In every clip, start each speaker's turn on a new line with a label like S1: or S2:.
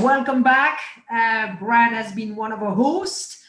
S1: welcome back. Brad has been one of our hosts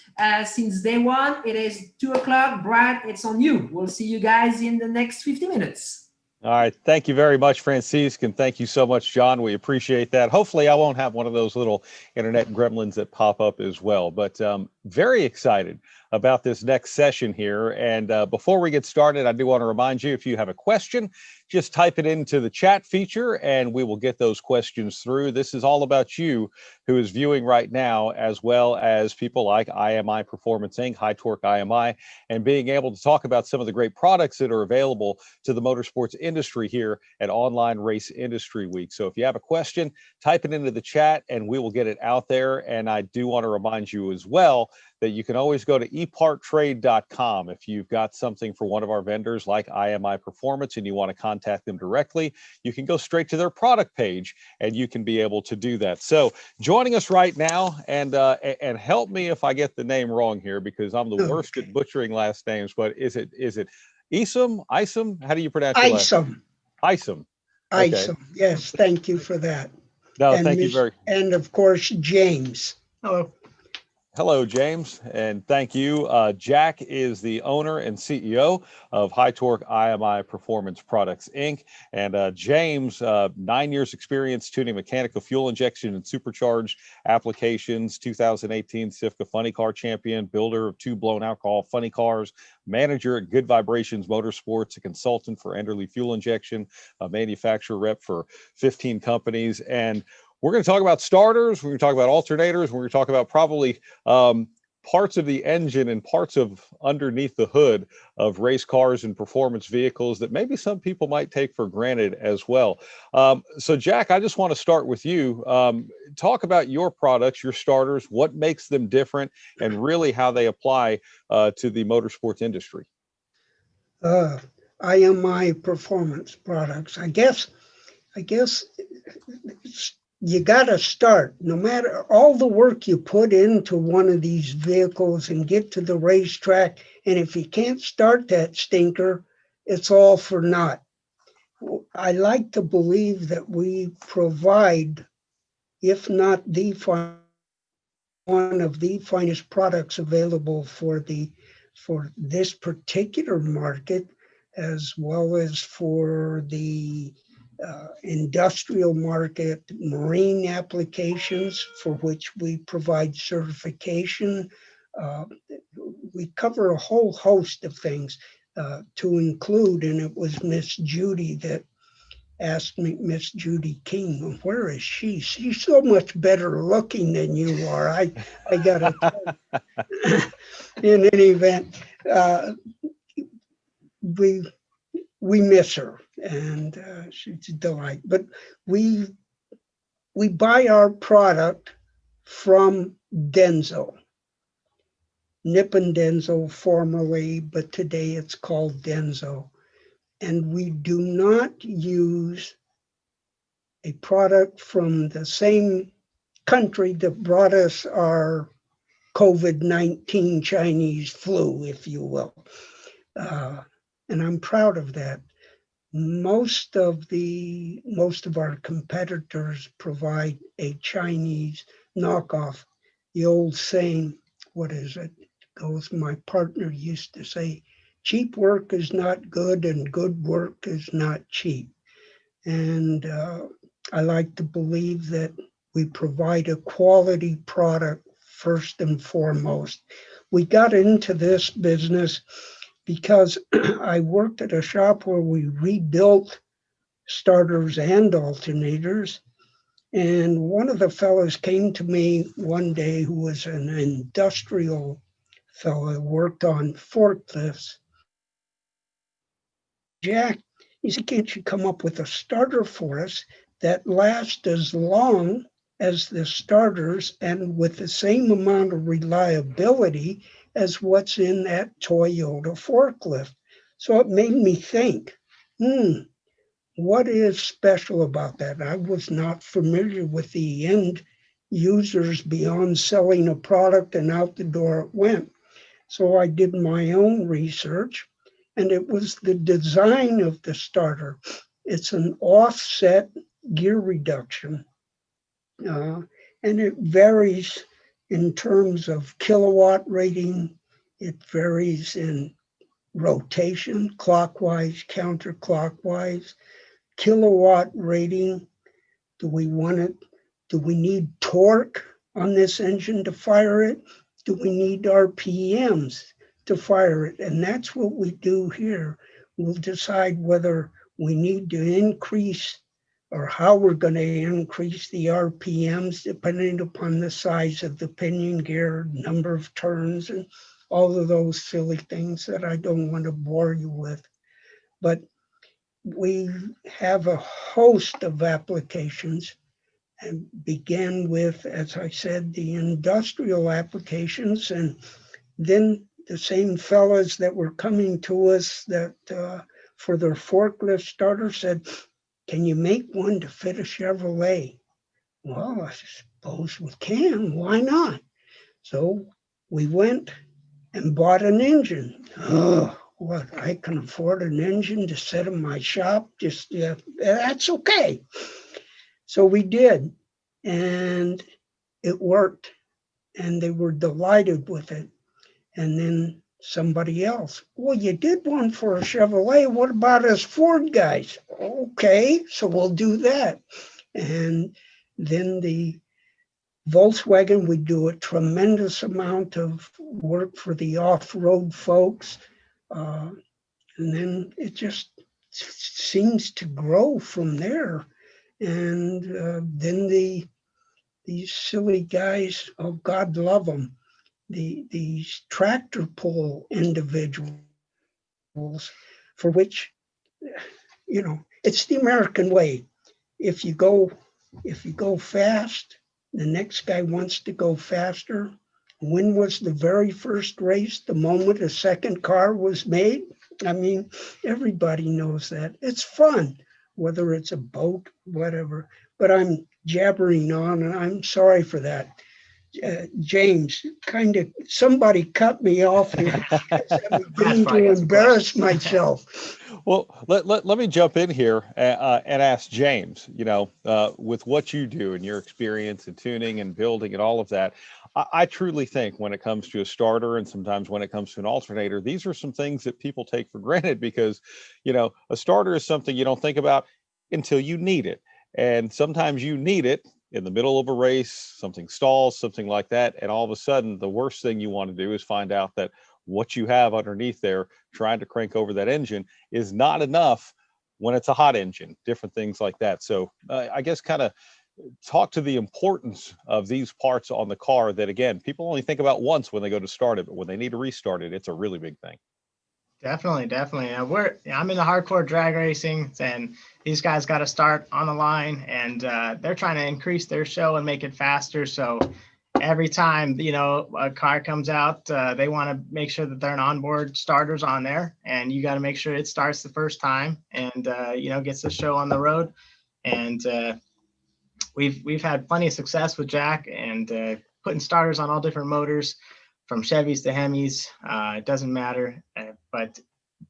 S1: since day one. It is 2 o'clock. Brad, it's on you. We'll see you guys in the next 50 minutes.
S2: All right. Thank you very much, Francisque. And thank you so much, John. We appreciate that. Hopefully, I won't have one of those little internet gremlins that pop up as well. But very excited about this next session here. And before we get started, I do want to remind you, if you have a question, just type it into the chat feature and we will get those questions through. This is all about you who is viewing right now, as well as people like IMI Performance Inc., High Torque IMI, and being able to talk about some of the great products that are available to the motorsports industry here at Online Race Industry Week. So if you have a question, type it into the chat and we will get it out there. And I do want to remind you as well that you can always go to EPARTRADE.com if you've got something for one of our vendors like IMI Performance and you want to contact them directly. You can go straight to their product page and you can be able to do that. So joining us right now, and help me if I get the name wrong here because I'm the worst at butchering last names, but is it Isom? How do you pronounce it?
S3: Isom.
S2: Isom.
S3: Okay. Isom. Yes, thank you for that.
S2: No, and thank you very much.
S3: And of course, James.
S2: Hello, James, and thank you. Jack is the owner and CEO of High Torque IMI Performance Products, Inc. And James, 9 years experience tuning mechanical fuel injection and supercharged applications, 2018 SIFCA Funny Car Champion, builder of 2 blown alcohol funny cars, manager at Good Vibrations Motorsports, a consultant for Enderley Fuel Injection, a manufacturer rep for 15 companies. And we're going to talk about starters, we're going to talk about alternators, we're going to talk about probably parts of the engine and parts of underneath the hood of race cars and performance vehicles that maybe some people might take for granted as well. So Jack, I just want to start with you. Talk about your products, your starters, what makes them different, and really how they apply to the motorsports industry.
S3: IMI Performance Products. I guess you got to start, no matter all the work you put into one of these vehicles and get to the racetrack. And if you can't start that stinker, it's all for naught. I like to believe that we provide, if not one of the finest products available for this particular market, as well as for the industrial market, marine applications for which we provide certification. We cover a whole host of things to include, and it was Miss Judy that asked me, Miss Judy King, where is she? She's so much better looking than you are. I gotta tell you. In any event, we miss her, and she's a delight. But we buy our product from Denso, Nippon Denso formerly, but today it's called Denso. And we do not use a product from the same country that brought us our COVID-19 Chinese flu, if you will. And I'm proud of that. Most of our competitors provide a Chinese knockoff. The old saying, what is it? Goes, my partner used to say, cheap work is not good and good work is not cheap. And I like to believe that we provide a quality product first and foremost. We got into this business because I worked at a shop where we rebuilt starters and alternators. And one of the fellows came to me one day who was an industrial fellow, worked on forklifts. Jack, he said, can't you come up with a starter for us that lasts as long as the starters and with the same amount of reliability as what's in that Toyota forklift? So it made me think, what is special about that? I was not familiar with the end users beyond selling a product and out the door it went. So I did my own research, and it was the design of the starter. It's an offset gear reduction. and it varies in terms of kilowatt rating. It varies in rotation, clockwise, counterclockwise, kilowatt rating. Do we want it? Do we need torque on this engine to fire it? Do we need RPMs to fire it? And that's what we do here. We'll decide whether we need to increase or how we're going to increase the RPMs depending upon the size of the pinion gear, number of turns, and all of those silly things that I don't want to bore you with. But we have a host of applications and began with, as I said, the industrial applications, and then the same fellas that were coming to us that for their forklift starter said, can you make one to fit a Chevrolet? Well, I suppose we can, why not? So we went and bought an engine. Oh, what, I can afford an engine to sit in my shop? Just, that's okay. So we did, and it worked, and they were delighted with it. And then somebody else, well, you did one for a Chevrolet. What about us Ford guys? Okay, so we'll do that. And then the Volkswagen, we do a tremendous amount of work for the off-road folks. And then it just seems to grow from there. And then these silly guys, oh, God love them, these tractor pull individuals, for which, it's the American way. If you go fast, the next guy wants to go faster. When was the very first race? The moment a second car was made? I mean, everybody knows that. It's fun, whether it's a boat, whatever. But I'm jabbering on, and I'm sorry for that. James, somebody cut me off here. I'm beginning to embarrass myself.
S2: Well, let me jump in here and ask James, with what you do and your experience in tuning and building and all of that, I truly think when it comes to a starter and sometimes when it comes to an alternator, these are some things that people take for granted because, a starter is something you don't think about until you need it. And sometimes you need it in the middle of a race, something stalls, something like that. And all of a sudden, the worst thing you want to do is find out that what you have underneath there, trying to crank over that engine, is not enough when it's a hot engine, different things like that. So I guess kind of talk to the importance of these parts on the car that, again, people only think about once when they go to start it, but when they need to restart it, it's a really big thing.
S4: Definitely. I'm in the hardcore drag racing, and these guys got to start on the line, and they're trying to increase their show and make it faster. So every time a car comes out, they want to make sure that their onboard starter's on there, and you got to make sure it starts the first time and gets the show on the road. And we've had plenty of success with Jack and putting starters on all different motors, from Chevys to Hemis. It doesn't matter, but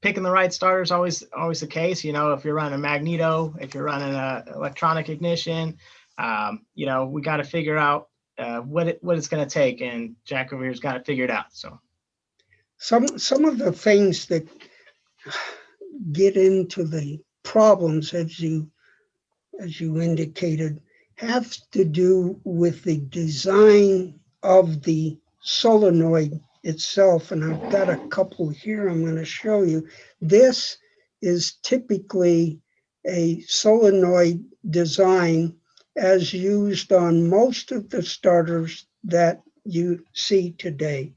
S4: picking the right starter is always the case. If you're running a magneto, if you're running a electronic ignition, we got to figure out what it's going to take, and Jack over here's got to figure it out. So
S3: some of the things that get into the problems, as you indicated, have to do with the design of the solenoid itself. And I've got a couple here I'm going to show you. This is typically a solenoid design as used on most of the starters that you see today.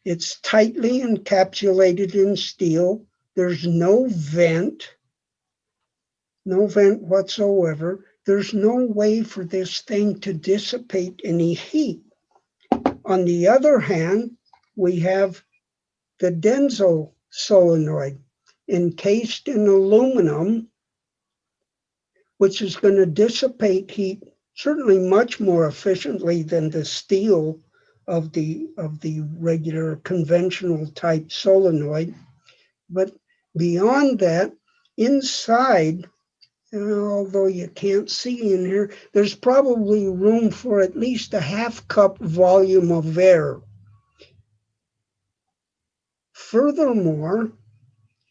S3: It's tightly encapsulated in steel. There's no vent whatsoever. There's no way for this thing to dissipate any heat. On the other hand, we have the Denso solenoid encased in aluminum, which is going to dissipate heat certainly much more efficiently than the steel of the regular conventional type solenoid. But beyond that, inside although you can't see in here, there's probably room for at least a half cup volume of air. Furthermore,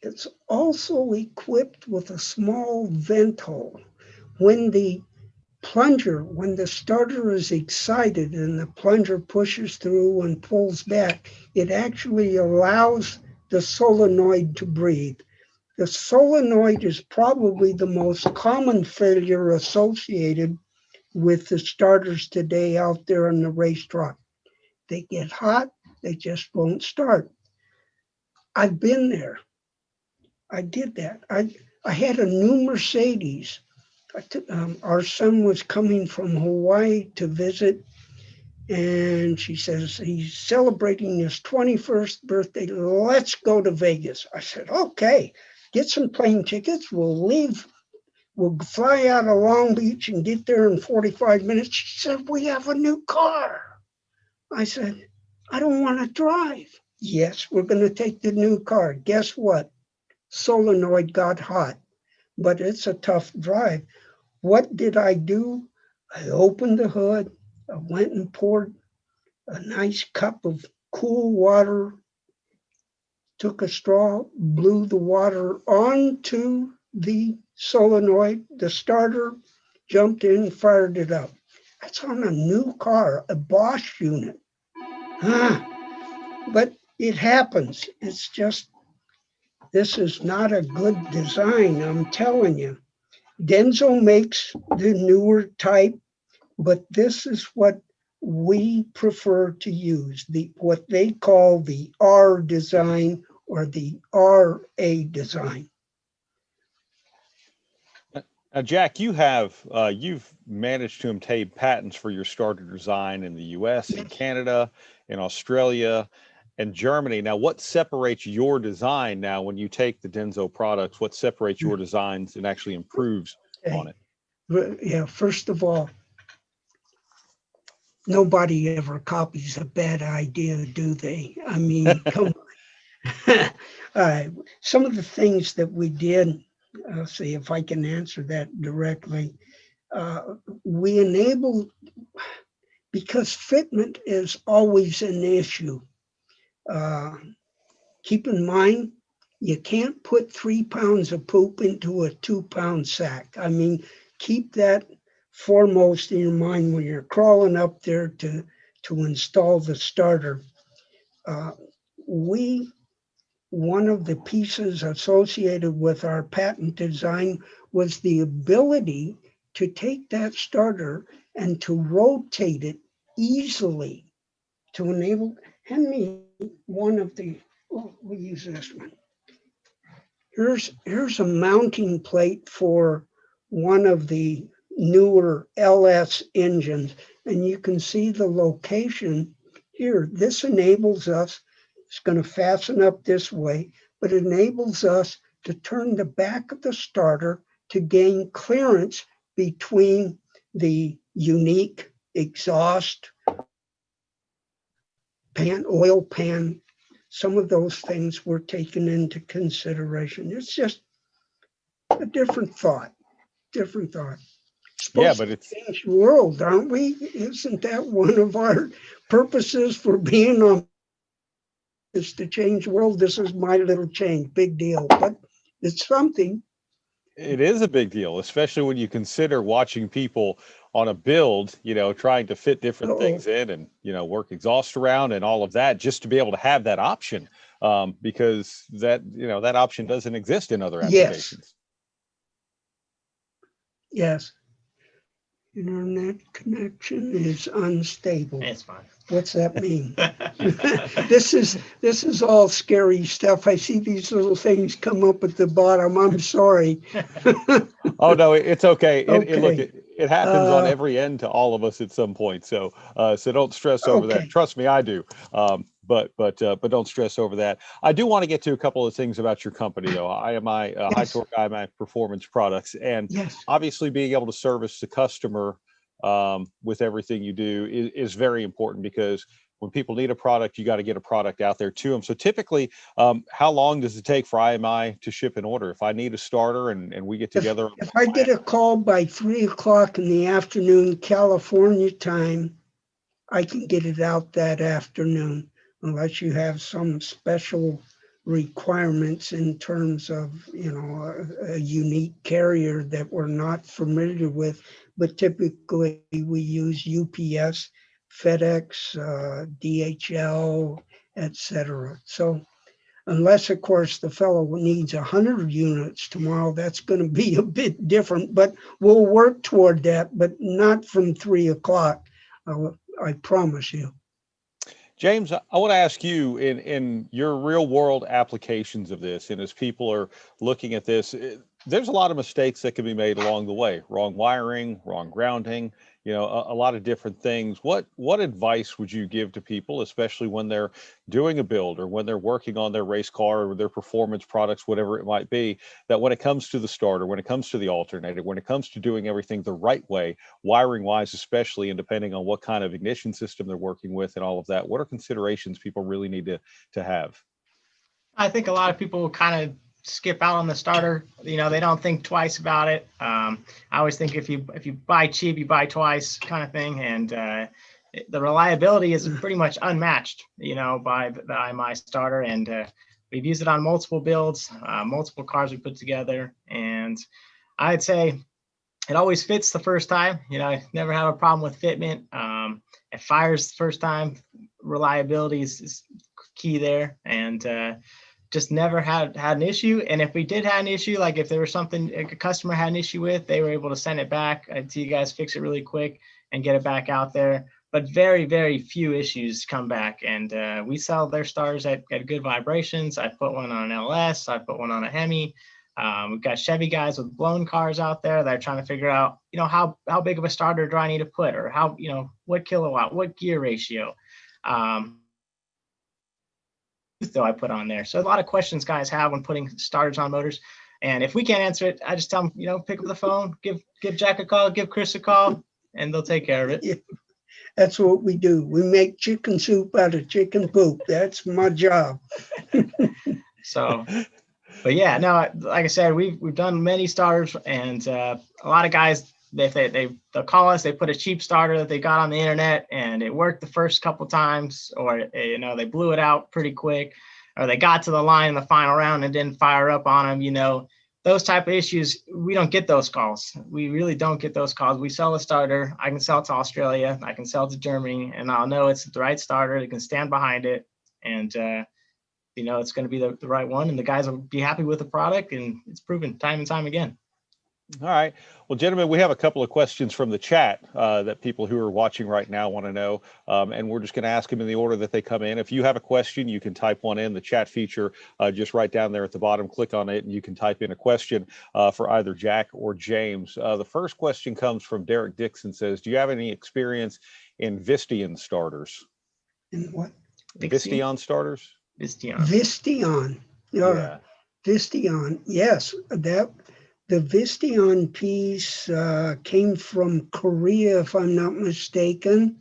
S3: it's also equipped with a small vent hole. When the starter is excited and the plunger pushes through and pulls back, it actually allows the solenoid to breathe. The solenoid is probably the most common failure associated with the starters today out there on the racetrack. They get hot, they just won't start. I've been there. I did that. I had a new Mercedes. Our son was coming from Hawaii to visit, and she says he's celebrating his 21st birthday. Let's go to Vegas. I said, okay, get some plane tickets. We'll leave. We'll fly out of Long Beach and get there in 45 minutes. She said, we have a new car. I said, I don't want to drive. Yes, we're going to take the new car. Guess what? Solenoid got hot, but it's a tough drive. What did I do? I opened the hood. I went and poured a nice cup of cool water, took a straw, blew the water onto the solenoid. The starter jumped in, fired it up. That's on a new car, a Bosch unit. But it happens. It's just, this is not a good design, I'm telling you. Denso makes the newer type, but this is what we prefer to use, what they call the R design or the RA design.
S2: Now, Jack, you've managed to obtain patents for your starter design in the U.S., in Canada, in Australia, and Germany. Now, what separates your design now when you take the Denso products? What separates your designs and actually improves on it?
S3: Yeah, first of all, nobody ever copies a bad idea, do they? I mean, come on. Some of the things that we did, I'll see if I can answer that directly. We enabled, because fitment is always an issue. Keep in mind, you can't put 3 pounds of poop into a 2-pound sack. I mean, keep that foremost in your mind when you're crawling up there to install the starter. One of the pieces associated with our patent design was the ability to take that starter and to rotate it easily to enable, hand me one of the, we'll use this one. Here's a mounting plate for one of the newer LS engines, and you can see the location here. This enables us, it's going to fasten up this way, but it enables us to turn the back of the starter to gain clearance between the unique exhaust pan, oil pan. Some of those things were taken into consideration. It's just a different thought.
S2: Yeah, but it's
S3: change the world, aren't we? Isn't that one of our purposes for being on? Is to change the world. This is my little change, big deal, but it's something.
S2: It is a big deal, especially when you consider watching people on a build, trying to fit different things in and, work exhaust around and all of that, just to be able to have that option, because that option doesn't exist in other applications.
S3: Yes. Internet connection is unstable.
S4: It's fine.
S3: What's that mean? This is all scary stuff. I see these little things come up at the bottom. I'm sorry.
S2: Oh no, it's okay.
S3: Okay.
S2: It happens on every end to all of us at some point. So don't stress over that. Trust me, I do. But don't stress over that. I do want to get to a couple of things about your company, though. IMI, High Torque IMI Performance Products, and obviously being able to service the customer with everything you do is very important, because when people need a product, you got to get a product out there to them. So typically, how long does it take for IMI to ship an order? If I need a starter and we get together.
S3: If I get a call by 3 o'clock in the afternoon, California time, I can get it out that afternoon, unless you have some special requirements in terms of, a unique carrier that we're not familiar with. But typically we use UPS, FedEx, DHL, etc. So unless, of course, the fellow needs 100 units tomorrow, that's going to be a bit different, but we'll work toward that, but not from 3 o'clock. I promise you.
S2: James, I want to ask you, in your real world applications of this, and as people are looking at this, there's a lot of mistakes that can be made along the way. Wrong wiring, wrong grounding, a lot of different things. What advice would you give to people, especially when they're doing a build or when they're working on their race car or their performance products, whatever it might be, that when it comes to the starter, when it comes to the alternator, when it comes to doing everything the right way, wiring wise, especially, and depending on what kind of ignition system they're working with and all of that, what are considerations people really need to have?
S4: I think a lot of people kind of skip out on the starter. They don't think twice about it. I always think if you buy cheap, you buy twice, kind of thing. And the reliability is pretty much unmatched, by the IMI starter. And we've used it on multiple builds, multiple cars we put together. And I'd say it always fits the first time. I never have a problem with fitment. It fires the first time. Reliability is key there. And just never had an issue. And if we did have an issue, like if there was something a customer had an issue with, they were able to send it back. I'd see you guys fix it really quick and get it back out there. But very, very few issues come back. And we sell their starters at good vibrations. I put one on an LS. I put one on a Hemi. We've got Chevy guys with blown cars out there that are trying to figure out, how big of a starter do I need to put, or how, what kilowatt, what gear ratio. Though I put on there. So a lot of questions guys have when putting starters on motors. And if we can't answer it, I just tell them, pick up the phone, give Jack a call, give Chris a call, and they'll take care of it.
S3: Yeah, that's what we do. We make chicken soup out of chicken poop. That's my job.
S4: So, but yeah, no, like I said, we've done many starters, and a lot of guys, they'll call us, they put a cheap starter that they got on the internet and it worked the first couple times, or they blew it out pretty quick, or they got to the line in the final round and didn't fire up on them. Those type of issues, we don't get those calls. We really don't get those calls. We sell a starter. I can sell it to Australia, I can sell it to Germany, and I'll know it's the right starter. They can stand behind it, and it's going to be the right one, and the guys will be happy with the product, and it's proven time and time again.
S2: All right. Well, gentlemen, we have a couple of questions from the chat that people who are watching right now want to know, and we're just going to ask them in the order that they come in. If you have a question, you can type one in the chat feature, just right down there at the bottom. Click on it, and you can type in a question for either Jack or James. The first question comes from Derek Dixon. Says, do you have any experience in Visteon starters?
S3: In what?
S2: Visteon starters?
S3: Visteon.
S2: Yeah.
S3: Visteon. Yes, the Visteon piece came from Korea, if I'm not mistaken,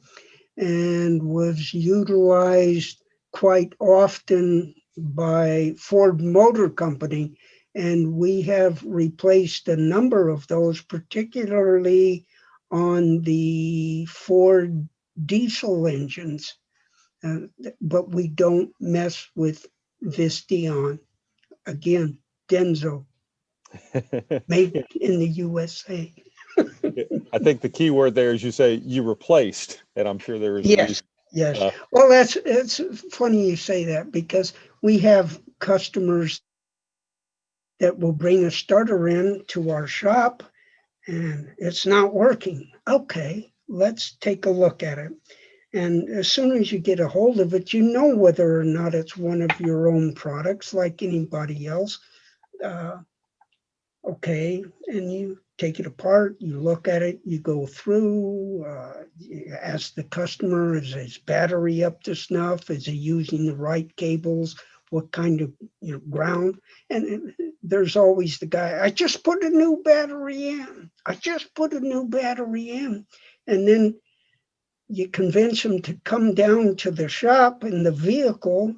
S3: and was utilized quite often by Ford Motor Company. And we have replaced a number of those, particularly on the Ford diesel engines. But we don't mess with Visteon. Again, Denso. Made in the USA.
S2: I think the key word there is you say you replaced, and I'm sure there is.
S3: Yes. Well, it's funny you say that, because we have customers that will bring a starter in to our shop and it's not working. Okay, let's take a look at it. And as soon as you get a hold of it, whether or not it's one of your own products like anybody else. Okay, and you take it apart, you look at it, you go through, you ask the customer, is his battery up to snuff? Is he using the right cables? What kind of ground? And there's always the guy, I just put a new battery in. And then you convince him to come down to the shop in the vehicle,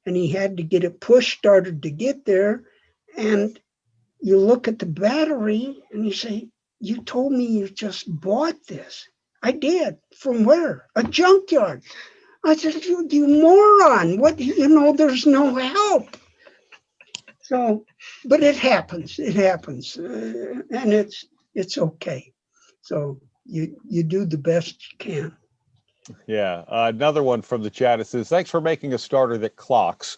S3: and he had to get it push started to get there. And you look at the battery and you say, you told me you just bought this. I did. From where? A junkyard. I said, you moron. What, there's no help. So, but it happens. It happens. And it's okay. So you do the best you can.
S2: Yeah. Another one from the chat. It says, thanks for making a starter that clocks,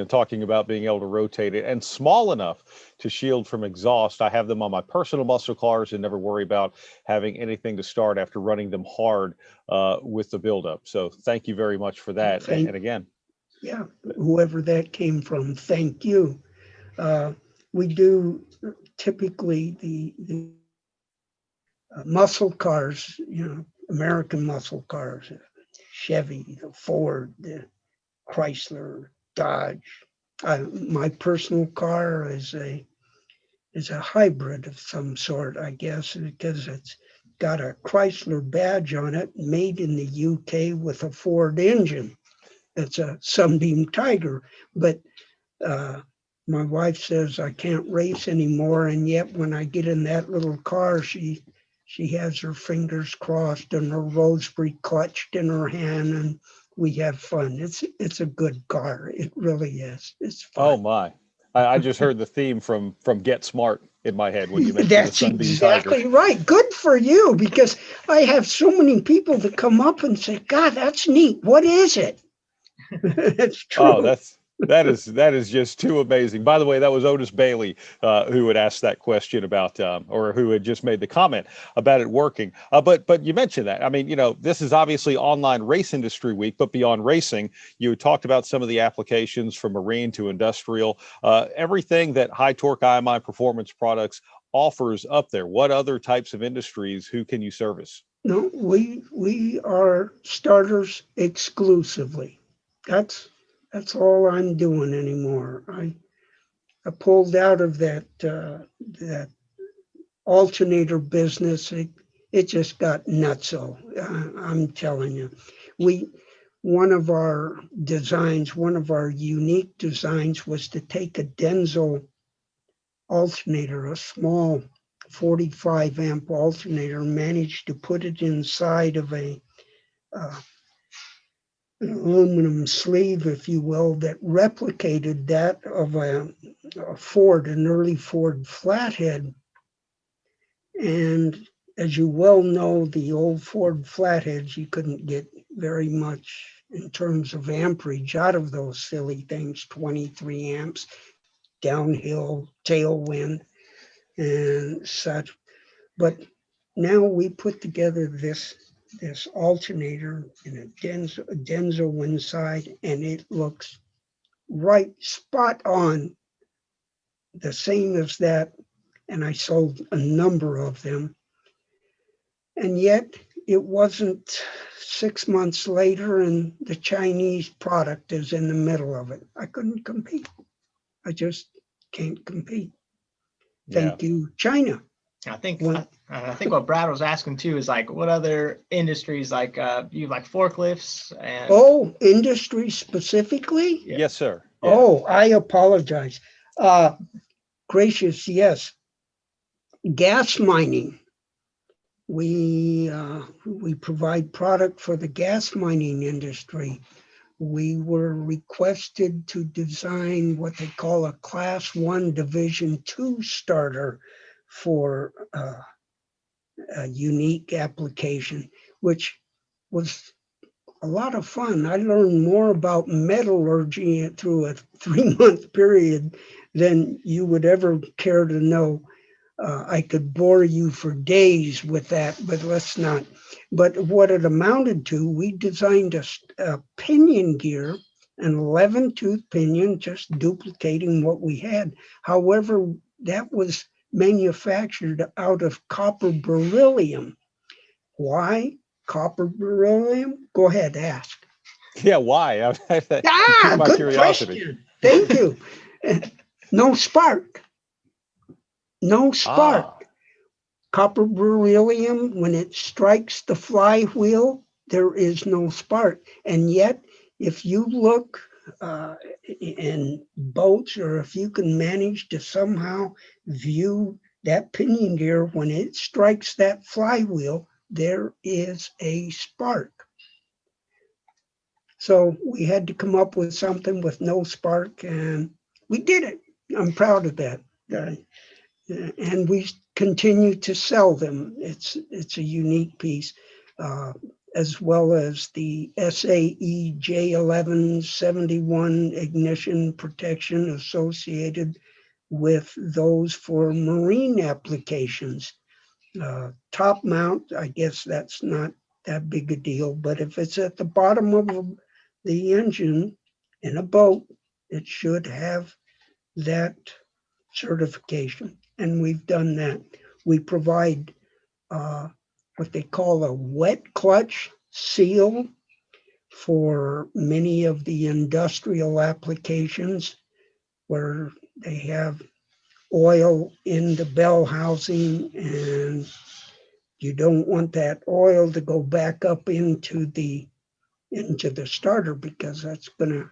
S2: talking about being able to rotate it and small enough to shield from exhaust. I have them on my personal muscle cars and never worry about having anything to start after running them hard with the buildup. So thank you very much for that. And again,
S3: yeah, whoever that came from, thank you. We do typically the muscle cars, American muscle cars, Chevy, the Ford, the Chrysler, Dodge. My personal car is a hybrid of some sort, I guess, because it's got a Chrysler badge on it, made in the UK with a Ford engine. It's a Sunbeam Tiger, but my wife says I can't race anymore, and yet when I get in that little car, she has her fingers crossed and her rosary clutched in her hand, and we have fun. It's a good car. It really is. It's fun.
S2: Oh my! I just heard the theme from Get Smart in my head when you mentioned
S3: That's
S2: the Sunbeam
S3: exactly
S2: Tiger.
S3: right. Good for you, because I have so many people that come up and say, "God, that's neat. What is it?" It's true.
S2: Oh, that is just too amazing. By the way, that was Otis Bailey who had asked that question about, or who had just made the comment about it working. But you mentioned that. I mean, this is obviously online race industry week, but beyond racing, you talked about some of the applications from marine to industrial, everything that High Torque IMI Performance Products offers up there. What other types of industries? Who can you service?
S3: No, we are starters exclusively. That's all I'm doing anymore. I pulled out of that alternator business. It just got nutso. I'm telling you. One of our unique designs was to take a Denso alternator, a small 45 amp alternator, managed to put it inside of an aluminum sleeve, if you will, that replicated that of a Ford, an early Ford flathead. And as you well know, the old Ford flatheads, you couldn't get very much in terms of amperage out of those silly things, 23 amps, downhill, tailwind, and such. But now we put together this alternator in a Denso inside, and it looks right spot on the same as that. And I sold a number of them. And yet it wasn't 6 months later, and the Chinese product is in the middle of it. I couldn't compete. I just can't compete. Thank you, China.
S4: I think what Brad was asking too is like, what other industries, like you like forklifts and
S3: industry specifically?
S2: Yeah. Yes, sir.
S3: Yeah. Oh, I apologize. Gracious, yes. Gas mining. We provide product for the gas mining industry. We were requested to design what they call a Class 1 Division 2 starter for a unique application, which was a lot of fun. I learned more about metallurgy through a 3-month period than you would ever care to know. I could bore you for days with that, but let's not. But what it amounted to, we designed a pinion gear, an 11-tooth pinion, just duplicating what we had. However, that was manufactured out of copper beryllium. Why copper beryllium? Go ahead, ask.
S2: Yeah, why?
S3: Good question. Thank you. No spark. No spark. Copper beryllium, when it strikes the flywheel, there is no spark. And yet, if you look in boats, or if you can manage to somehow view that pinion gear, when it strikes that flywheel, there is a spark. So we had to come up with something with no spark, and we did it. I'm proud of that. And we continue to sell them. It's a unique piece, as well as the SAE J1171 ignition protection associated with those for marine applications. Top mount, I guess that's not that big a deal, but if it's at the bottom of the engine in a boat, it should have that certification, and we've done that. We provide what they call a wet clutch seal for many of the industrial applications where they have oil in the bell housing, and you don't want that oil to go back up into the starter, because that's going to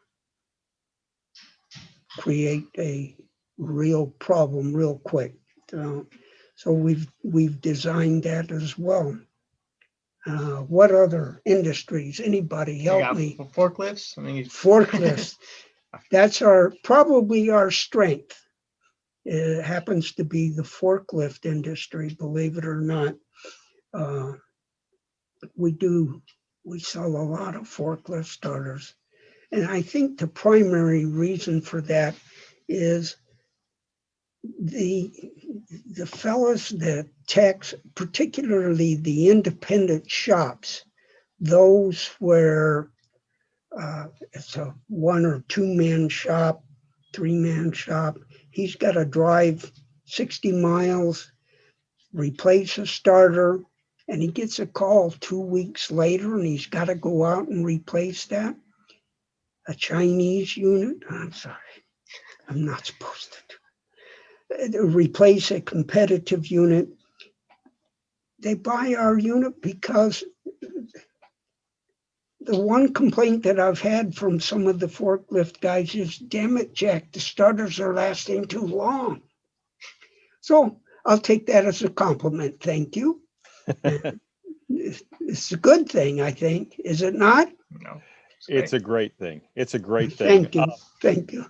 S3: create a real problem real quick. So we've designed that as well. What other industries? Anybody help me?
S4: Forklifts. I mean,
S3: Forklifts. That's probably our strength. It happens to be the forklift industry, believe it or not. We sell a lot of forklift starters. And I think the primary reason for that is the fellows, the techs, particularly the independent shops, those where it's a 1 or 2 man shop, 3 man shop, he's got to drive 60 miles, replace a starter, and he gets a call 2 weeks later and he's got to go out and replace that. A Chinese unit, I'm sorry, I'm not supposed to do replace a competitive unit. They buy our unit because the one complaint that I've had from some of the forklift guys is, damn it, Jack, the starters are lasting too long. So I'll take that as a compliment. Thank you. It's a good thing, I think. Is it not?
S4: No.
S2: It's a great thing. It's a great thing.
S3: Thank you. Thank you.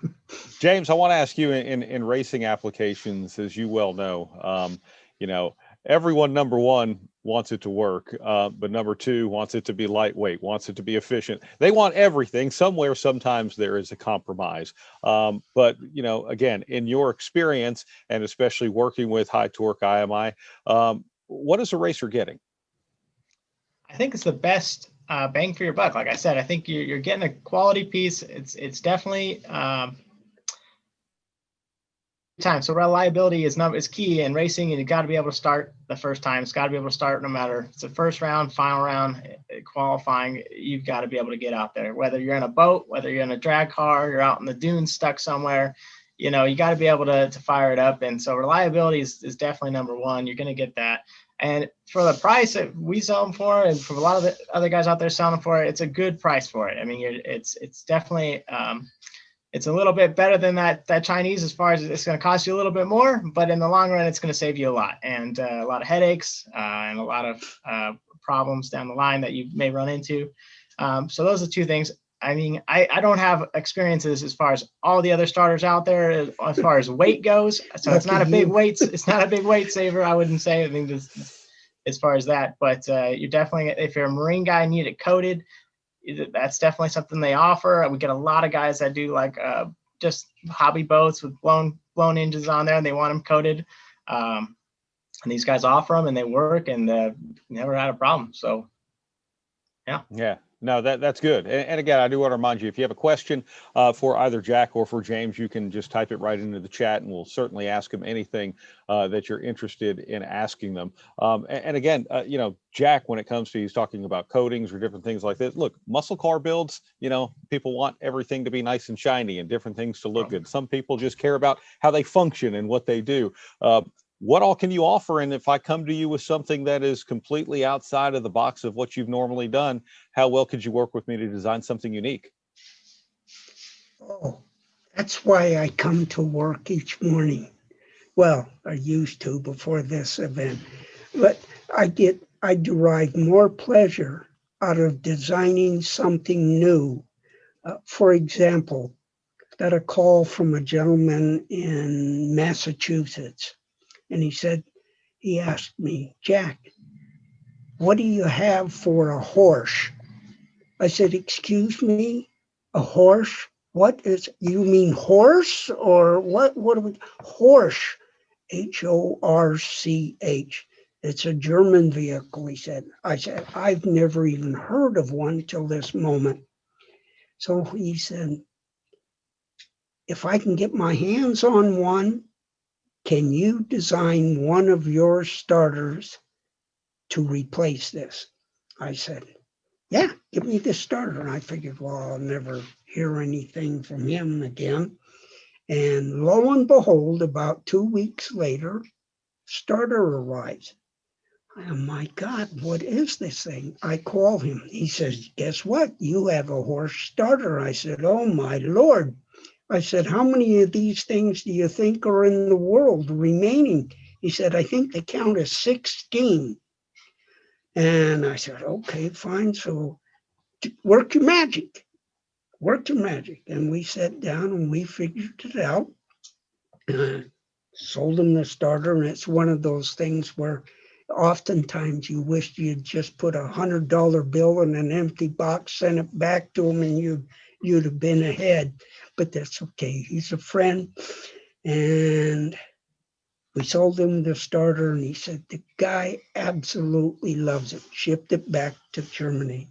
S2: James, I want to ask you, in racing applications, as you well know, everyone, number one, wants it to work, but number two, wants it to be lightweight, wants it to be efficient. They want everything. Somewhere, sometimes there is a compromise. But, again, in your experience, and especially working with high torque IMI, what is a racer getting?
S4: I think it's the best bang for your buck. Like I said, I think you're getting a quality piece. It's definitely time. So reliability is key in racing, and you got to be able to start the first time. It's got to be able to start no matter it's the first round, final round, qualifying. You've got to be able to get out there. Whether you're in a boat, whether you're in a drag car, you're out in the dunes stuck somewhere. You got to be able to fire it up. And so reliability is definitely number one. You're going to get that. And for the price that we sell them for, and for a lot of the other guys out there selling them for, it's a good price for it. I mean, it's definitely it's a little bit better than that Chinese, as far as it's going to cost you a little bit more, but in the long run, it's going to save you a lot, and a lot of headaches and a lot of problems down the line that you may run into. So those are two things. I mean, I don't have experiences as far as all the other starters out there as far as weight goes. So it's not a big weight. It's not a big weight saver, I wouldn't say. I think as far as that, but you definitely, if you're a marine guy and need it coated, that's definitely something they offer. We get a lot of guys that do like just hobby boats with blown engines on there, and they want them coated. And these guys offer them, and they work, and never had a problem. So, yeah.
S2: Yeah. No, that's good. And again, I do want to remind you, if you have a question for either Jack or for James, you can just type it right into the chat, and we'll certainly ask them anything that you're interested in asking them. And again, Jack, when it comes to, he's talking about coatings or different things like this. Look, muscle car builds, people want everything to be nice and shiny and different things to look good. Some people just care about how they function and what they do. what all can you offer? And if I come to you with something that is completely outside of the box of what you've normally done, how well could you work with me to design something unique?
S3: Oh, that's why I come to work each morning. Well, I used to before this event, but I derive more pleasure out of designing something new. For example, got a call from a gentleman in Massachusetts, and he asked me, Jack, what do you have for a horse? I said, excuse me, a horse? You mean horse or what? What are we, horse, Horch. It's a German vehicle, he said. I said, I've never even heard of one till this moment. So he said, if I can get my hands on one, can you design one of your starters to replace this? I said, yeah, give me the starter. And I figured, well, I'll never hear anything from him again. And lo and behold, about 2 weeks later, starter arrives. Oh my God, what is this thing? I call him. He says, guess what? You have a horse starter. I said, oh my Lord. I said, how many of these things do you think are in the world remaining? He said, I think the count is 16. And I said, okay, fine. So work your magic. Work your magic. And we sat down and we figured it out. Sold him the starter. And it's one of those things where oftentimes you wish you'd just put $100 bill in an empty box, send it back to him, and you'd have been ahead. But that's okay. He's a friend. And we sold him the starter, and he said the guy absolutely loves it. Shipped it back to Germany.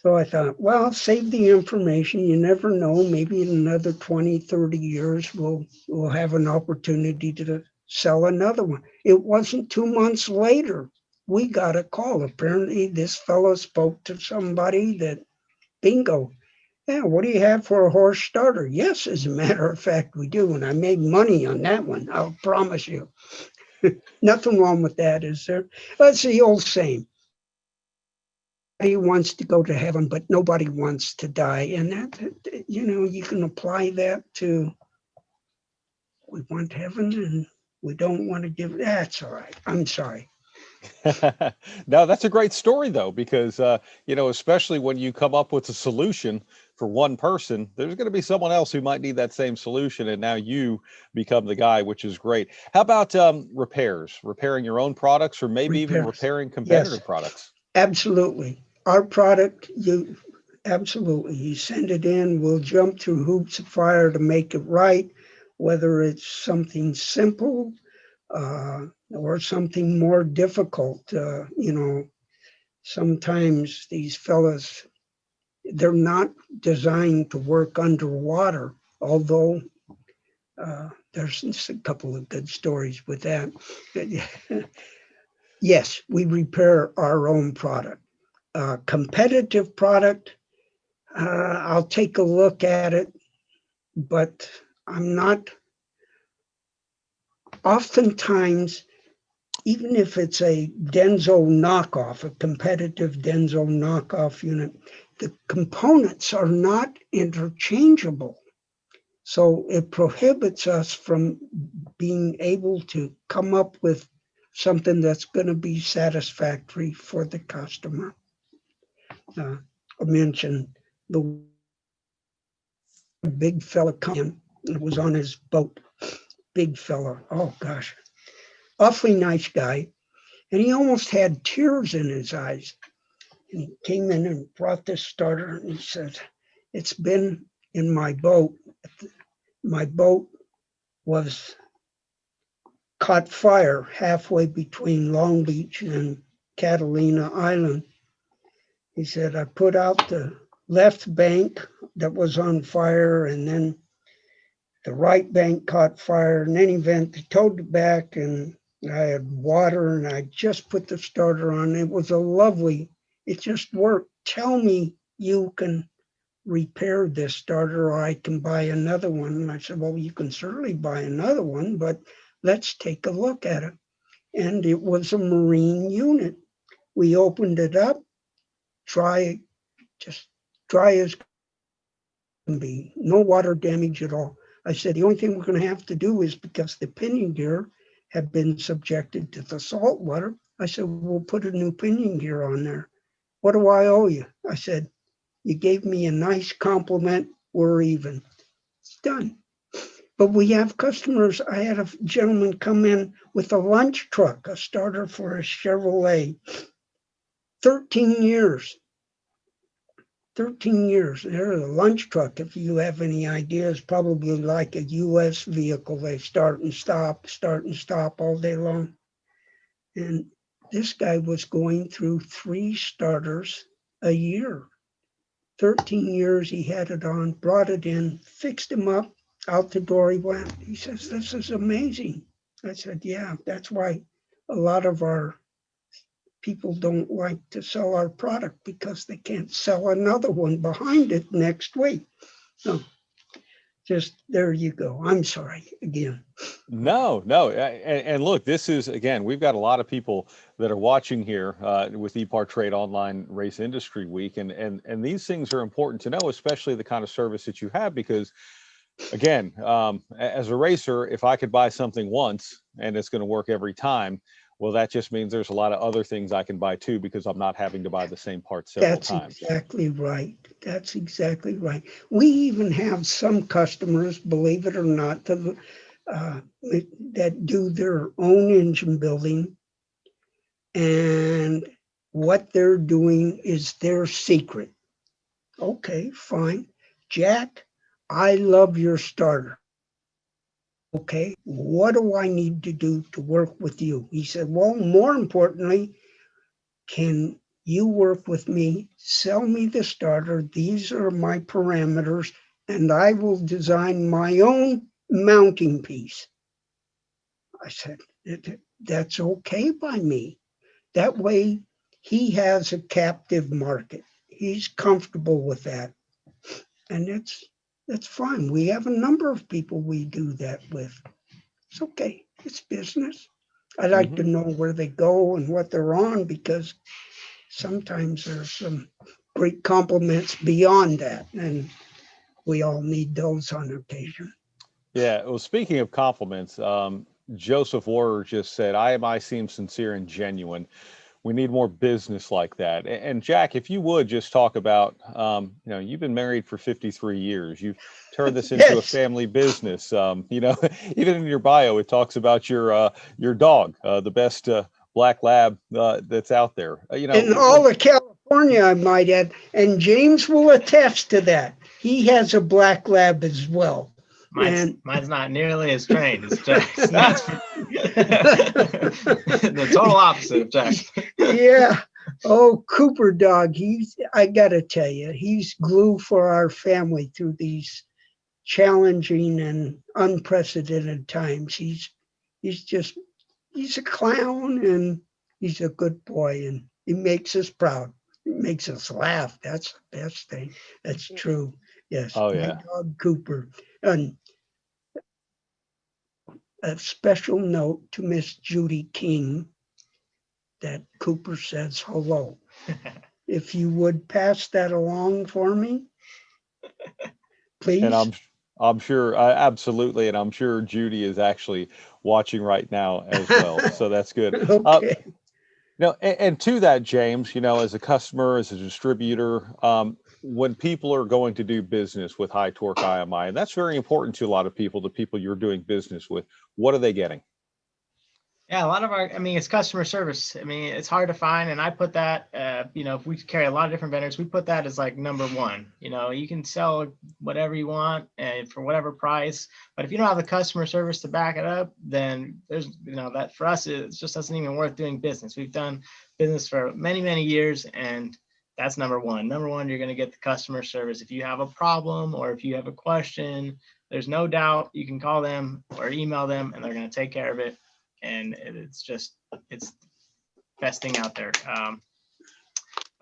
S3: So I thought, well, save the information. You never know. Maybe in another 20, 30 years, we'll have an opportunity to sell another one. It wasn't 2 months later, we got a call. Apparently, this fellow spoke to somebody that, bingo, yeah, what do you have for a horse starter? Yes, as a matter of fact, we do. And I made money on that one, I'll promise you. Nothing wrong with that, is there? That's the old saying. Everybody wants to go to heaven, but nobody wants to die. And that, you can apply that to, we want heaven and we don't want to give. That's all right. I'm sorry.
S2: No, that's a great story though, because especially when you come up with a solution for one person, there's going to be someone else who might need that same solution, and now you become the guy, which is great. How about repairing your own products, or maybe even repairing competitor products?
S3: Absolutely. Our product, you send it in, we'll jump through hoops of fire to make it right, whether it's something simple or something more difficult. Sometimes these fellas, they're not designed to work underwater, although there's a couple of good stories with that. Yes, we repair our own product. Competitive product, I'll take a look at it, but I'm not, oftentimes, even if it's a Denso knockoff, a competitive Denso knockoff unit, the components are not interchangeable. So it prohibits us from being able to come up with something that's going to be satisfactory for the customer. I mentioned the big fella coming. It was on his boat. Big fella. Oh gosh, awfully nice guy. And he almost had tears in his eyes. And he came in and brought this starter, and he said, it's been in my boat. My boat was caught fire halfway between Long Beach and Catalina Island. He said, I put out the left bank that was on fire, and then the right bank caught fire. In any event, they towed it back, and I had water, and I just put the starter on. It was it just worked. Tell me you can repair this starter, or I can buy another one. And I said, well, you can certainly buy another one, but let's take a look at it. And it was a marine unit. We opened it up, just dry as can be, no water damage at all. I said, the only thing we're going to have to do is, because the pinion gear had been subjected to the salt water, I said, we'll put a new pinion gear on there. What do I owe you? I said, you gave me a nice compliment, we're even. It's done. But we have customers. I had a gentleman come in with a lunch truck, a starter for a Chevrolet, 13 years. 13 years. There's a lunch truck, if you have any ideas, probably like a US vehicle. They start and stop all day long. And this guy was going through 3 starters a year. 13 years he had it on, brought it in, fixed him up, out the door he went. He says, this is amazing. I said, yeah, that's why a lot of our people don't like to sell our product, because they can't sell another one behind it next week. So just there you go. I'm sorry again.
S2: No. And look, this is, again, we've got a lot of people that are watching here with EPARTRADE Online Race Industry Week. And these things are important to know, especially the kind of service that you have, because again, as a racer, if I could buy something once and it's going to work every time, well, that just means there's a lot of other things I can buy too, because I'm not having to buy the same part several times.
S3: That's exactly right. That's exactly right. We even have some customers, believe it or not, that do their own engine building, and what they're doing is their secret. Okay, fine. Jack, I love your starter. Okay, what do I need to do to work with you? He said, well, more importantly, can you work with me, sell me the starter, these are my parameters, and I will design my own mounting piece. I said, that's okay by me. That way he has a captive market. He's comfortable with that. And that's fine. We have a number of people we do that with. It's okay. It's business. I like to know where they go and what they're on, because sometimes there's some great compliments beyond that, and we all need those on occasion.
S2: Yeah. Well, speaking of compliments, Joseph Warrer just said, IMI seems sincere and genuine. We need more business like that. And Jack, if you would just talk about, you've been married for 53 years. You've turned this into a family business. Even in your bio, it talks about your dog, the best black lab that's out there.
S3: In all of California, I might add, and James will attest to that. He has a black lab as well.
S4: Mine's not nearly as trained as Jack's. The total opposite of Jack.
S3: Yeah. Oh, Cooper dog. I gotta tell you, he's glue for our family through these challenging and unprecedented times. He's a clown, and he's a good boy, and he makes us proud. He makes us laugh. That's the best thing. That's true. Yes.
S2: Oh, yeah.
S3: My dog Cooper. And a special note to Miss Judy King that Cooper says hello. If you would pass that along for me, please.
S2: And I'm sure, absolutely, and I'm sure Judy is actually watching right now as well. So that's good.
S3: Okay.
S2: And to that, James, as a customer, as a distributor, when people are going to do business with High Torque IMI, and that's very important to a lot of people, the people you're doing business with, what are they getting?
S4: Yeah, a lot of it's customer service. It's hard to find, and I put that, if we carry a lot of different vendors, we put that as like number one. You can sell whatever you want and for whatever price, but if you don't have the customer service to back it up, then there's, that for us, it just doesn't even worth doing business. We've done business for many, many years, and that's number one. Number one, you're going to get the customer service. If you have a problem or if you have a question, there's no doubt you can call them or email them, and they're going to take care of it. And it's the best thing out there.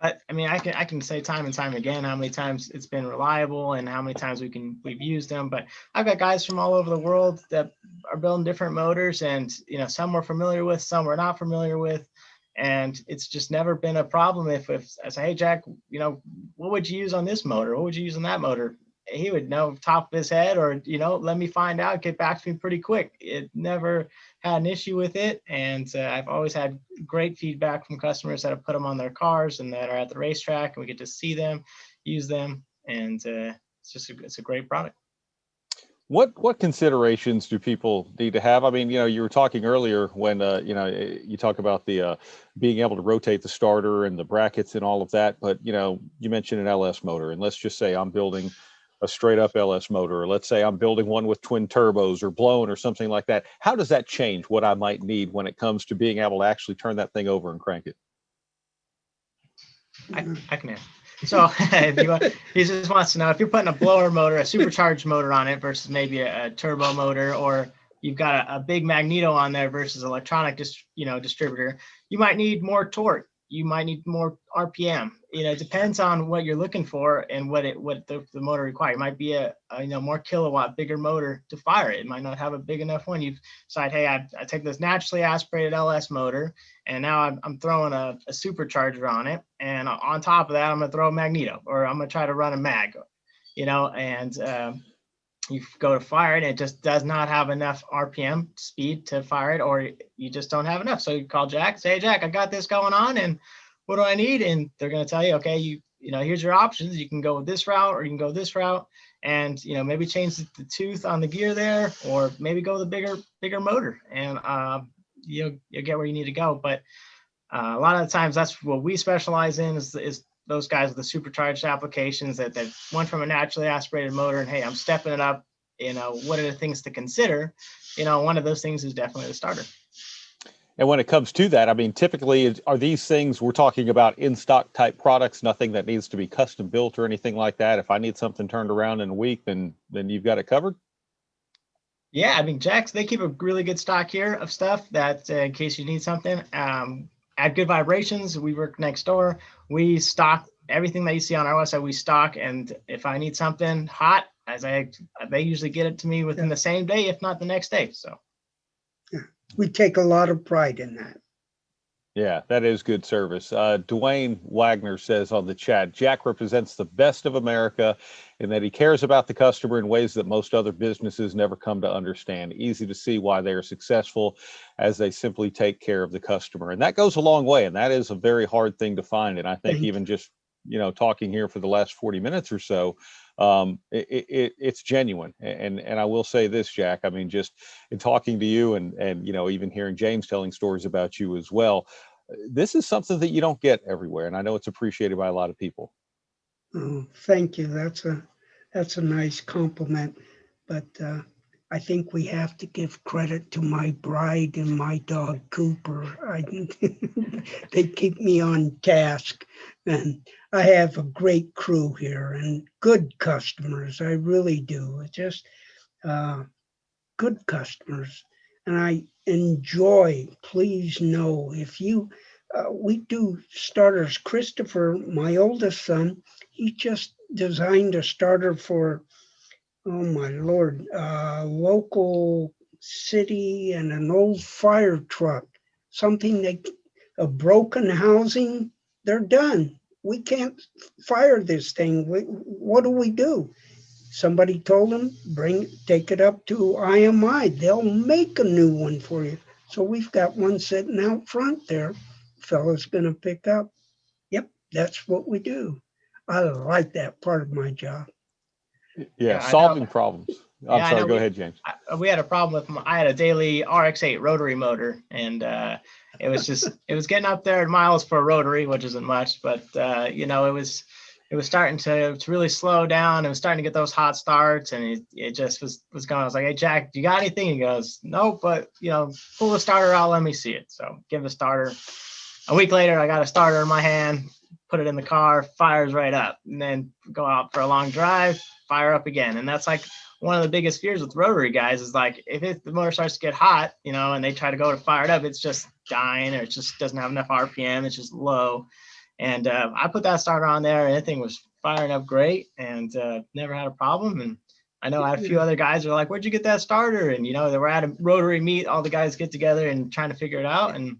S4: But I can say time and time again how many times it's been reliable and how many times we've used them. But I've got guys from all over the world that are building different motors, and some we're familiar with, some we're not familiar with, and it's just never been a problem. If I say, hey Jack, what would you use on this motor? What would you use on that motor? He would know top of his head, or let me find out, get back to me pretty quick. It never had an issue with it, and I've always had great feedback from customers that have put them on their cars and that are at the racetrack, and we get to see them, use them, and it's a great product.
S2: What considerations do people need to have? I mean, you were talking earlier when you talk about the being able to rotate the starter and the brackets and all of that, but you mentioned an LS motor, and let's just say I'm building a straight up LS motor, or let's say I'm building one with twin turbos or blown or something like that. How does that change what I might need when it comes to being able to actually turn that thing over and crank it?
S4: I can answer. So he just wants to know if you're putting a blower motor, a supercharged motor on it versus maybe a turbo motor, or you've got a big magneto on there versus electronic distributor, you might need more torque. You might need more RPM. It depends on what you're looking for and what the motor requires. It might be a more kilowatt, bigger motor to fire it. It might not have a big enough one. You decide, hey, I take this naturally aspirated LS motor, and now I'm throwing a supercharger on it, and on top of that, I'm gonna throw a magneto, or I'm gonna try to run a mag, and you go to fire it, and it just does not have enough RPM speed to fire it, or you just don't have enough. So you call Jack, say, hey, Jack, I got this going on, and what do I need? And they're going to tell you, okay, here's your options. You can go with this route, or you can go this route, and maybe change the tooth on the gear there, or maybe go with a bigger motor, and you'll get where you need to go. But a lot of the times, that's what we specialize in is those guys with the supercharged applications that went from a naturally aspirated motor, and hey, I'm stepping it up. What are the things to consider? One of those things is definitely the starter.
S2: And when it comes to that, I mean, typically, are these things we're talking about in stock type products, nothing that needs to be custom built or anything like that? If I need something turned around in a week, then you've got it covered?
S4: Yeah, I mean, Jack's, they keep a really good stock here of stuff that in case you need something. At Good Vibrations, we work next door. We stock everything that you see on our website. We stock, and if I need something hot, they usually get it to me within the same day, if not the next day. So
S3: yeah, we take a lot of pride in that.
S2: Yeah, that is good service. Dwayne Wagner says on the chat, Jack represents the best of America in that he cares about the customer in ways that most other businesses never come to understand. Easy to see why they are successful, as they simply take care of the customer. And that goes a long way. And that is a very hard thing to find. And I think even just, talking here for the last 40 minutes or so, it's genuine. And I will say this, Jack, I mean, just in talking to you and even hearing James telling stories about you as well, this is something that you don't get everywhere. And I know it's appreciated by a lot of people.
S3: Oh, thank you. That's a nice compliment. But I think we have to give credit to my bride and my dog Cooper. They keep me on task, and I have a great crew here and good customers. I really do. It's just good customers, and I enjoy. Please know if you. We do starters. Christopher, my oldest son, he just designed a starter for, oh my Lord, local city and an old fire truck, something a broken housing, they're done. We can't fire this thing. What do we do? Somebody told him, take it up to IMI. They'll make a new one for you. So we've got one sitting out front there. Fella's gonna pick up. Yep, that's what we do. I like that part of my job.
S2: Yeah, solving problems. I'm sorry, go ahead, James.
S4: We had a problem with I had a daily RX-8 rotary motor, and it was getting up there in miles per rotary, which isn't much, but it was starting to really slow down. It was starting to get those hot starts, and it just was going. I was like, hey, Jack, do you got anything? He goes, nope, but pull the starter out, let me see it. So give the starter. A week later, I got a starter in my hand, put it in the car, fires right up, and then go out for a long drive, fire up again. And that's like one of the biggest fears with rotary guys is like, if the motor starts to get hot, and they try to go to fire it up, it's just dying, or it just doesn't have enough RPM. It's just low. And I put that starter on there, and that thing was firing up great, and never had a problem. And I know I had a few other guys who are like, where'd you get that starter? And, you know, they were at a rotary meet, all the guys get together and trying to figure it out. And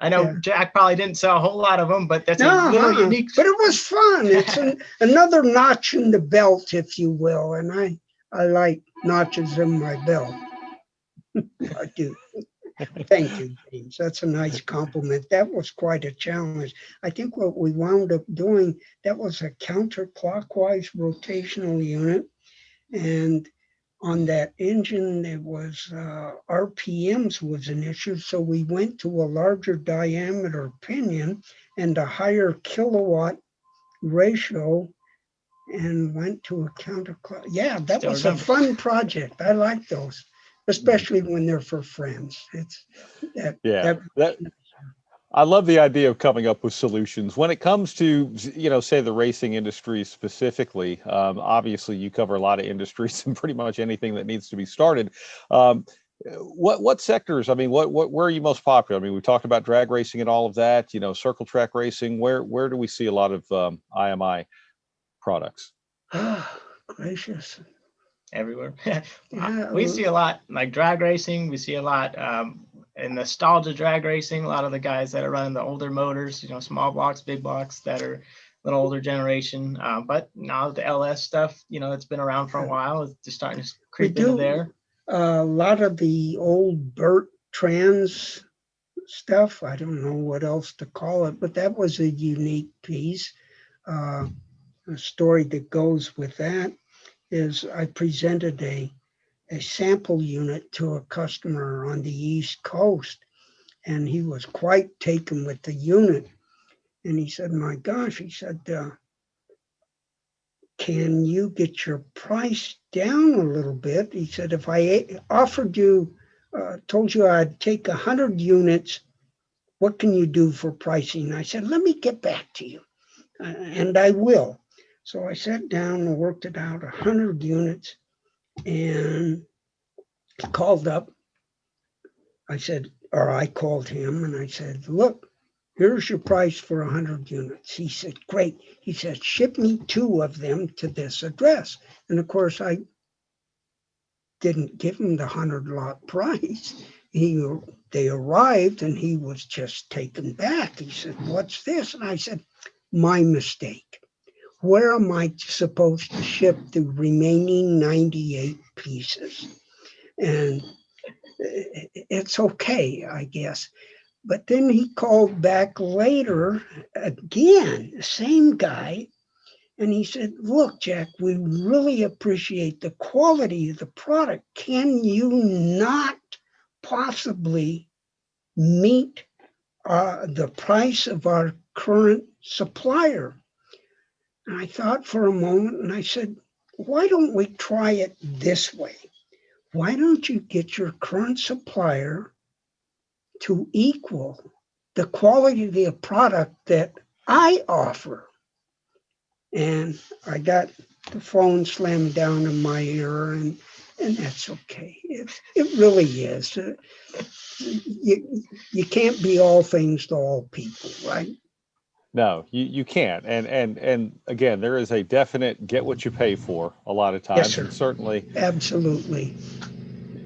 S4: I know Jack probably didn't sell a whole lot of them, but that's a little unique.
S3: But it was fun. It's another notch in the belt, if you will. And I like notches in my belt. I do. Thank you, James. That's a nice compliment. That was quite a challenge. I think what we wound up doing, that was a counterclockwise rotational unit. And on that engine, there was RPMs was an issue. So we went to a larger diameter pinion and a higher kilowatt ratio and went to a counterclock. Yeah, that was a fun project. I like those, especially when they're for friends. It's
S2: I love the idea of coming up with solutions when it comes to, you know, say the racing industry specifically. Obviously, you cover a lot of industries and pretty much anything that needs to be started. What sectors? I mean, where are you most popular? I mean, we talked about drag racing and all of that. You know, circle track racing. Where do we see a lot of IMI products?
S3: Oh, gracious.
S4: Everywhere. We see a lot like drag racing. We see a lot in nostalgia drag racing. A lot of the guys that are running the older motors, you know, small blocks, big blocks that are a little older generation. But now the LS stuff, you know, it's been around for a while. It's just starting to creep into there.
S3: A lot of the old Burt Trans stuff. I don't know what else to call it, but that was a unique piece. A story that goes with that is I presented a sample unit to a customer on the East Coast, and he was quite taken with the unit. And he said, my gosh, he said, can you get your price down a little bit? He said, if I offered you, told you I'd take 100 units, what can you do for pricing? I said, let me get back to you, and I will. So I sat down and worked it out, 100 units, and called up. I called him and I said, look, here's your price for 100 units. He said, great. He said, ship me 2 of them to this address. And of course, I didn't give him the 100 lot price. They arrived and he was just taken back. He said, what's this? And I said, my mistake. Where am I supposed to ship the remaining 98 pieces? And it's okay, I guess. But then he called back later again, the same guy, and he said, look, Jack, we really appreciate the quality of the product. Can you not possibly meet the price of our current supplier? And I thought for a moment and I said, why don't we try it this way? Why don't you get your current supplier to equal the quality of the product that I offer? And I got the phone slammed down in my ear, and that's okay. It really is. You can't be all things to all people, right?
S2: No, you can't. And again, there is a definite get what you pay for a lot of times.
S3: Yes, sir.
S2: And certainly.
S3: Absolutely.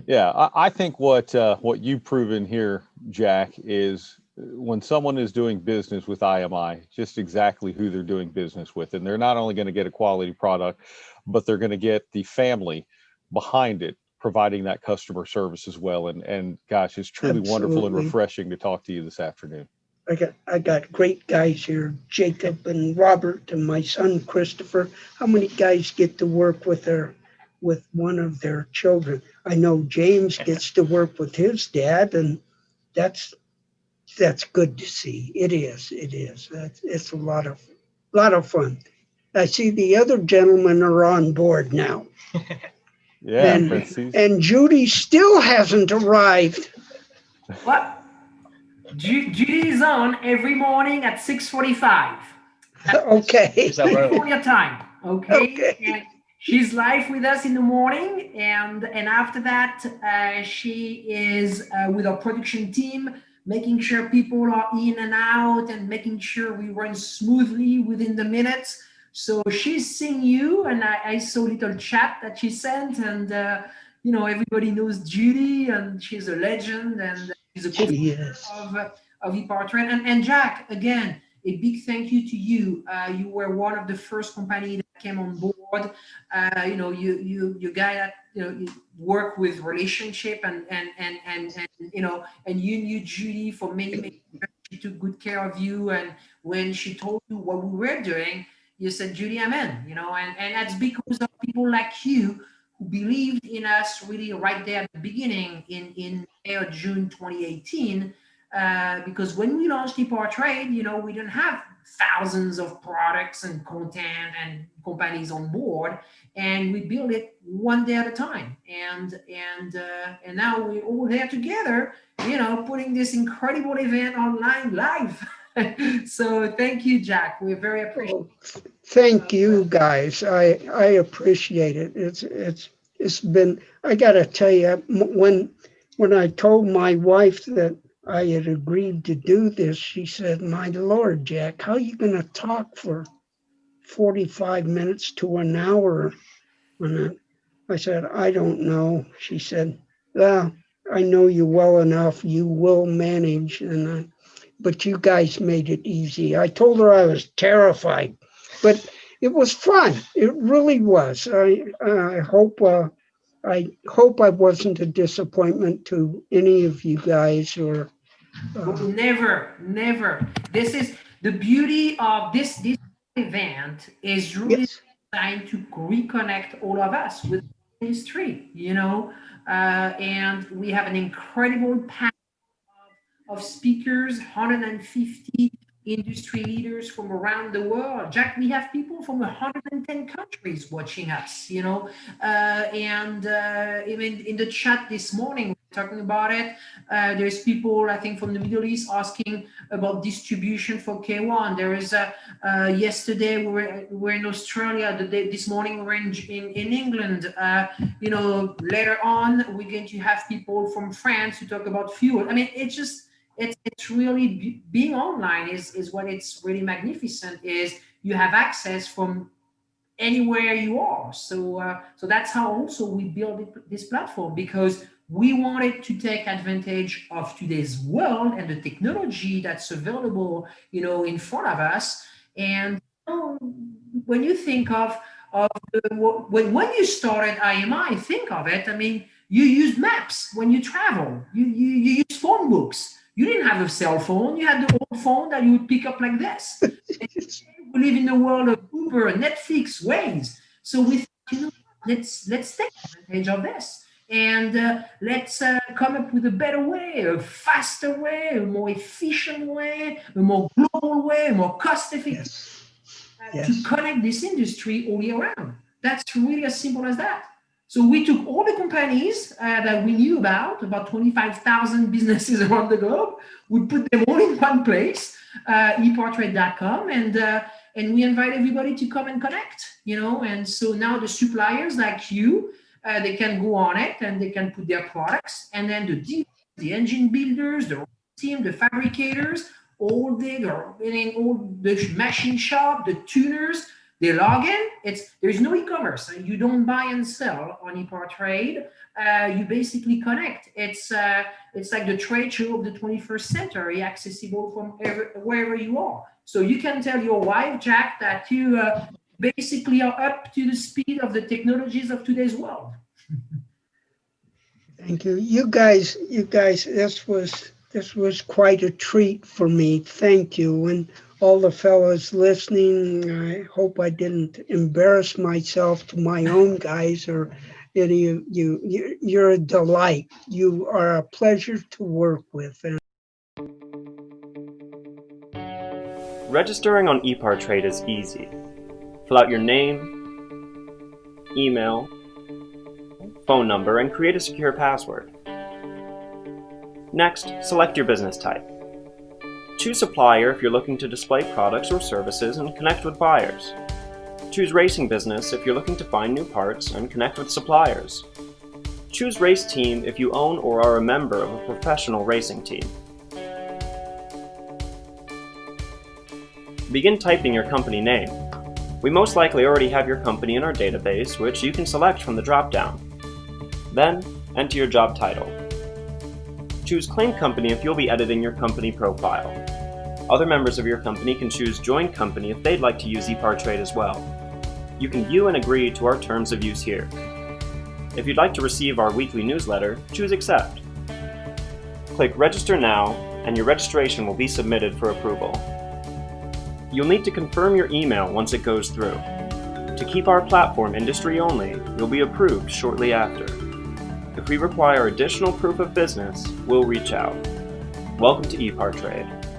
S2: Yeah, I think what you've proven here, Jack, is when someone is doing business with IMI, just exactly who they're doing business with. And they're not only going to get a quality product, but they're going to get the family behind it, providing that customer service as well. And gosh, it's truly wonderful and refreshing to talk to you this afternoon.
S3: I got great guys here, Jacob and Robert and my son Christopher. How many guys get to work with one of their children? I know James gets to work with his dad, and that's good to see. It is. It's a lot of fun. I see the other gentlemen are on board now.
S2: Yeah,
S3: and Judy still hasn't arrived.
S1: What? Judy is on every morning at 6:45.
S3: Okay.
S1: California time. Okay. And she's live with us in the morning, and after that, she is with our production team, making sure people are in and out and making sure we run smoothly within the minutes. So she's seeing you, and I saw a little chat that she sent, and everybody knows Judy, and she's a legend, and she's a co-founder
S3: She is.
S1: of EPARTRADE. And Jack, again, a big thank you to you. You were one of the first company that came on board. You guy that you work with relationship and you knew Judy for many years. She took good care of you, and when she told you what we were doing, you said, Judy, I'm in. And that's because of people like you who believed in us really right there at the beginning in May or June 2018. Because when we launched EPARTRADE, we didn't have thousands of products and content and companies on board, and we built it one day at a time. And now we're all there together, putting this incredible event online live. So thank you, Jack. We're very appreciative.
S3: Thank you, guys. I appreciate it. It's been. I gotta tell you, when I told my wife that I had agreed to do this, she said, "My Lord, Jack, how are you going to talk for 45 minutes to an hour?" And I said, "I don't know." She said, "Well, I know you well enough. You will manage." But you guys made it easy. I told her I was terrified, but it was fun. It really was. I hope I wasn't a disappointment to any of you guys or.
S1: Never. This is the beauty of this event, is really
S3: Yes.
S1: designed to reconnect all of us with history, and we have an incredible panel of speakers, 150 industry leaders from around the world. Jack, we have people from 110 countries watching us, and even in the chat this morning, we're talking about it. There's people, I think, from the Middle East asking about distribution for K1. There is yesterday we were in Australia. This morning we were in England. Later on we're going to have people from France to talk about fuel. I mean, it's really being online is what it's really magnificent, is you have access from anywhere you are. So that's how also we built this platform, because we wanted to take advantage of today's world and the technology that's available, in front of us. And when you think of when you started IMI, think of it. I mean, you use maps when you travel. You use phone books. You didn't have a cell phone. You had the old phone that you would pick up like this. We live in the world of Uber, Netflix, Waze. So we thought, let's take advantage of this, and let's come up with a better way, a faster way, a more efficient way, a more global way, a more cost-effective to connect this industry all year round. That's really as simple as that. So we took all the companies that we knew about 25,000 businesses around the globe. We put them all in one place, ePartrade.com, and we invite everybody to come and connect, And so now the suppliers like you, they can go on it and they can put their products, and then the dealers, the engine builders, the team, the fabricators, all the machine shop, the tuners. They log in. There's no e-commerce. You don't buy and sell on EPARTRADE. You basically connect. It's like the trade show of the 21st century, accessible from wherever you are. So you can tell your wife, Jack, that you basically are up to the speed of the technologies of today's world.
S3: Thank you. You guys, this was quite a treat for me. Thank you. And all the fellows listening, I hope I didn't embarrass myself to my own guys or any of you. You're a delight. You are a pleasure to work with.
S5: Registering on EPARTRADE is easy. Fill out your name, email, phone number, and create a secure password. Next, select your business type. Choose supplier if you're looking to display products or services and connect with buyers. Choose racing business if you're looking to find new parts and connect with suppliers. Choose race team if you own or are a member of a professional racing team. Begin typing your company name. We most likely already have your company in our database, which you can select from the drop-down. Then, enter your job title. Choose Claim Company if you'll be editing your company profile. Other members of your company can choose Join Company if they'd like to use EPARTRADE as well. You can view and agree to our terms of use here. If you'd like to receive our weekly newsletter, choose Accept. Click Register Now, and your registration will be submitted for approval. You'll need to confirm your email once it goes through. To keep our platform industry only, you'll be approved shortly after. If we require additional proof of business, we'll reach out. Welcome to EPARTRADE.